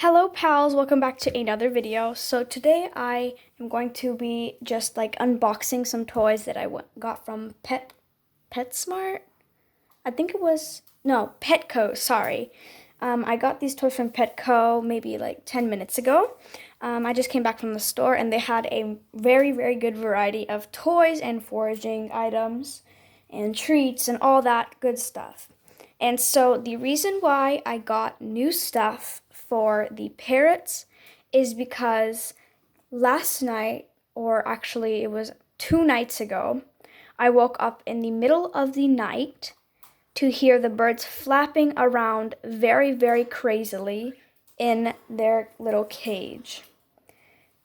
Hello pals, welcome back to another video. So today I am going to be just like unboxing some toys that I got from PetSmart. I think it was, no, Petco, sorry. I got these toys from Petco maybe like 10 minutes ago. I just came back from the store and they had a very good variety of toys and foraging items and treats and all that good stuff. And so the reason why I got new stuff for the Parrots is because last night, or actually it was 2 nights ago, I woke up in the middle of the night to hear the birds flapping around very crazily in their little cage.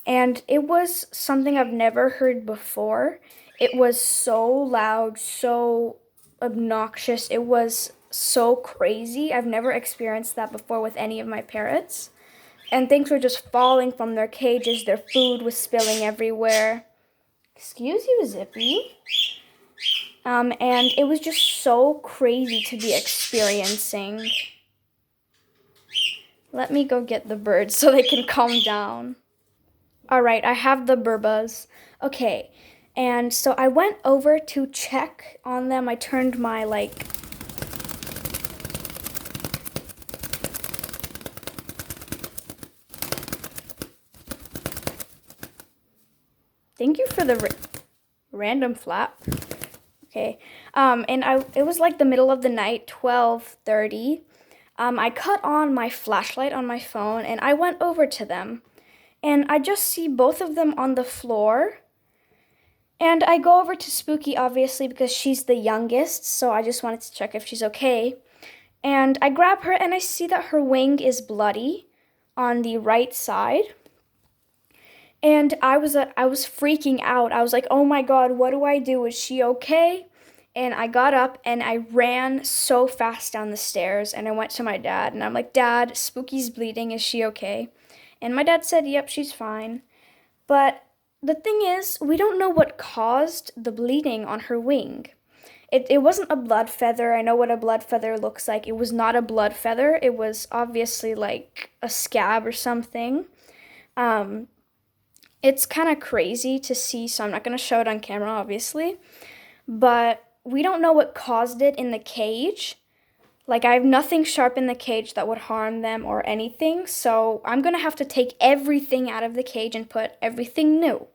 And it was something I've never heard before. It was so loud, so obnoxious. It was so crazy. I've never experienced that before with any of my parrots. And things were just falling from their cages. Their food was spilling everywhere. Excuse you, Zippy. And it was just so crazy to be experiencing. Let me go get the birds so they can calm down. Alright, I have the burbas. Okay, and so I went over to check on them. I turned my, thank you for the random flap. Okay, it was like the middle of the night, 12:30. I cut on my flashlight on my phone, and I went over to them. And I just see both of them on the floor. And I go over to Spooky, obviously, because she's the youngest, so I just wanted to check if she's okay. And I grab her, and I see that her wing is bloody on the right side. And I was freaking out. I was like, oh my God, what do I do? Is she okay? And I got up, and I ran so fast down the stairs, and I went to my dad, and I'm like, Dad, Spooky's bleeding. Is she okay? And my dad said, yep, she's fine. But the thing is, we don't know what caused the bleeding on her wing. It wasn't a blood feather. I know what a blood feather looks like. It was not a blood feather. It was obviously like a scab or something. It's kind of crazy to see, so I'm not going to show it on camera, obviously. But we don't know what caused it in the cage. Like, I have nothing sharp in the cage that would harm them or anything, so I'm going to have to take everything out of the cage and put everything new.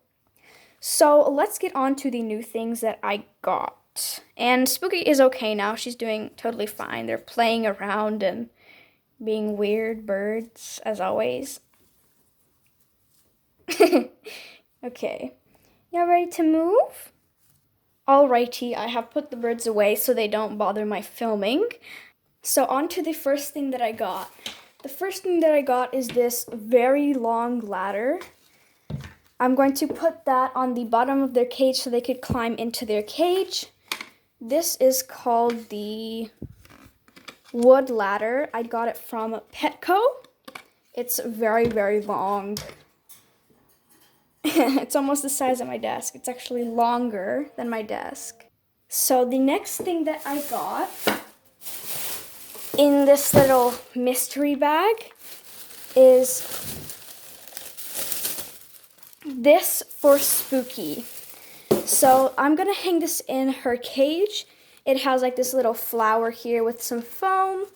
So let's get on to the new things that I got. And Spooky is okay now. She's doing totally fine. They're playing around and being weird birds, as always. Okay. Y'all ready to move? Alrighty, I have put the birds away so they don't bother my filming. So on to the first thing that I got. The first thing that I got is this very long ladder. I'm going to put that on the bottom of their cage so they could climb into their cage. This is called the wood ladder. I got it from Petco. It's very long. It's almost the size of my desk. It's actually longer than my desk. So the next thing that I got in this little mystery bag is this for Spooky. So I'm gonna hang this in her cage. It has like this little flower here with some foam.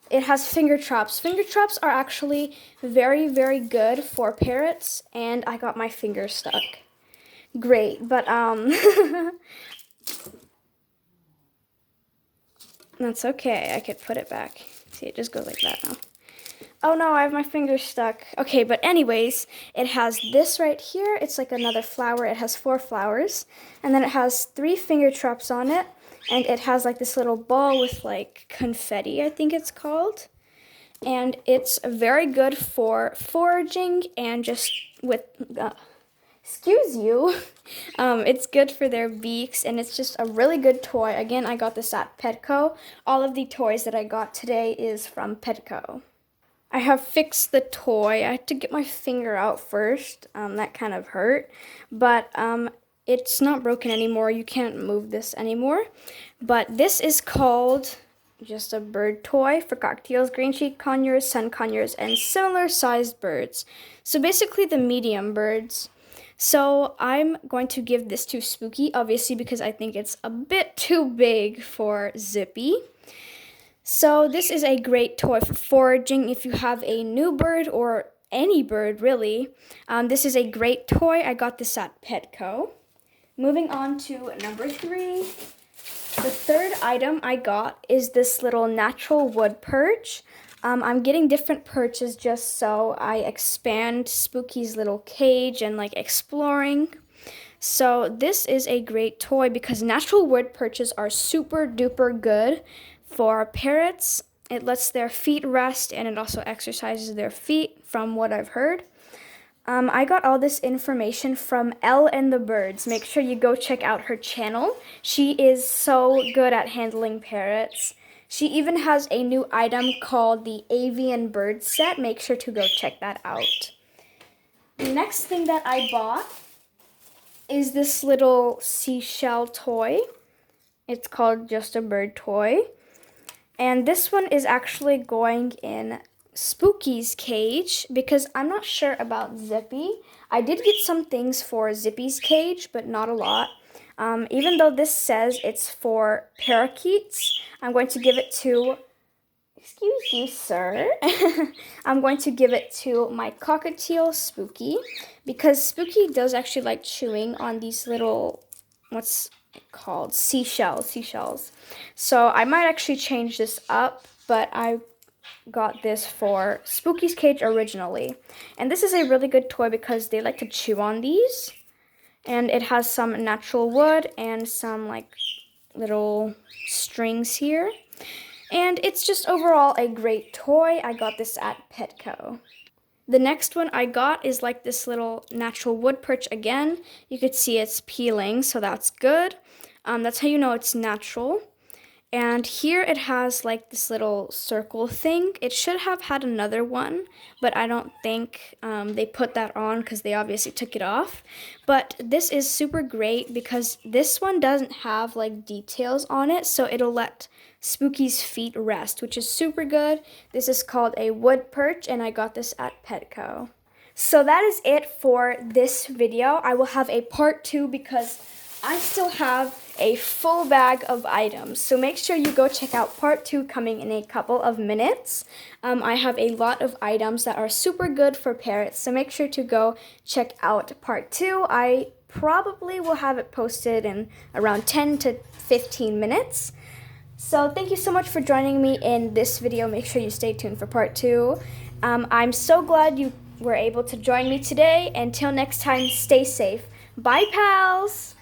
It has finger traps. Finger traps are actually very good for parrots, and I got my finger stuck. Great, but that's okay. I could put it back. See, it just goes like that now. Oh no, I have my finger stuck. Okay, but anyways, it has this right here. It's like another flower. It has 4 flowers. And then it has 3 finger traps on it. And it has like this little ball with like confetti, I think it's called. And it's very good for foraging and just with, excuse you. It's good for their beaks, and it's just a really good toy. Again, I got this at Petco. All of the toys that I got today is from Petco. I have fixed the toy. I had to get my finger out first. That kind of hurt. But it's not broken anymore. You can't move this anymore. But this is called just a bird toy for cockatiels, green-cheeked conures, sun conures, and similar-sized birds. So basically the medium birds. So I'm going to give this to Spooky, obviously, because I think it's a bit too big for Zippy. So this is a great toy for foraging if you have a new bird or any bird, really. This is a great toy. I got this at Petco. Moving on to number 3. The third item I got is this little natural wood perch. I'm getting different perches just so I expand Spooky's little cage and like exploring. So this is a great toy because natural wood perches are super duper good for parrots. It lets their feet rest and it also exercises their feet from what I've heard. I got all this information from Elle and the Birds. Make sure you go check out her channel. She is so good at handling parrots. She even has a new item called the Avian Bird Set. Make sure to go check that out. The next thing that I bought is this little seashell toy. It's called Just a Bird Toy. And this one is actually going in Spooky's cage because I'm not sure about Zippy. I did get some things for Zippy's cage, but not a lot. Even though this says it's for parakeets, I'm going to give it to, excuse you, sir. I'm going to give it to my cockatiel, Spooky, because Spooky does actually like chewing on these little, what's it called? Seashells. So I might actually change this up, but I got this for Spooky's cage originally. And this is a really good toy because they like to chew on these. And it has some natural wood and some like little strings here. And it's just overall a great toy. I got this at Petco. The next one I got is like this little natural wood perch again. You could see it's peeling, so that's good. That's how you know it's natural. And here it has like this little circle thing. It should have had another one, but I don't think they put that on because they obviously took it off. But this is super great because this one doesn't have like details on it, so it'll let Spooky's feet rest, which is super good. This is called a wood perch, and I got this at Petco. So that is it for this video. I will have a part 2 because I still have a full bag of items. So make sure you go check out part 2 coming in a couple of minutes. I have a lot of items that are super good for parrots. So make sure to go check out part 2. I probably will have it posted in around 10 to 15 minutes. So thank you so much for joining me in this video. Make sure you stay tuned for part 2. I'm so glad you were able to join me today. Until next time, stay safe. Bye, pals!